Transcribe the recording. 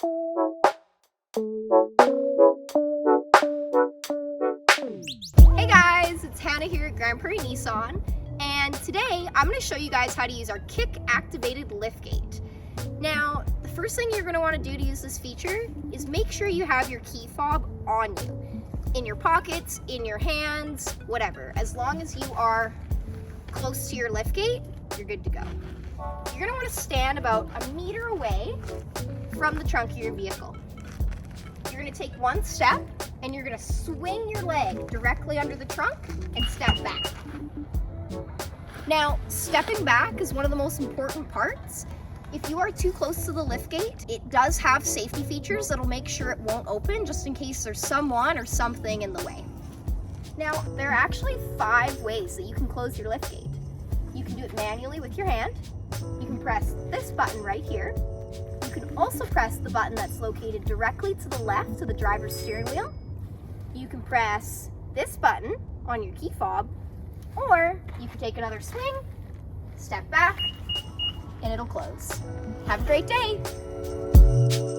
Hey guys, it's Hannah here at Grande Prairie Nissan, and today I'm going to show you guys how to use our kick-activated liftgate. Now, the first thing you're going to want to do to use this feature is make sure you have your key fob on you, in your pockets, in your hands, whatever. As long as you are close to your liftgate, you're good to go. You're going to want to stand about a meter away from the trunk of your vehicle. You're going to take one step and you're going to swing your leg directly under the trunk and step back. Now, stepping back is one of the most important parts. If you are too close to the liftgate, it does have safety features that'll make sure it won't open just in case there's someone or something in the way. Now, there are actually 5 ways that you can close your liftgate. You can do it manually with your hand. You can press this button right here. You can also press the button that's located directly to the left of the driver's steering wheel. You can press this button on your key fob, or you can take another swing, step back, and it'll close. Have a great day.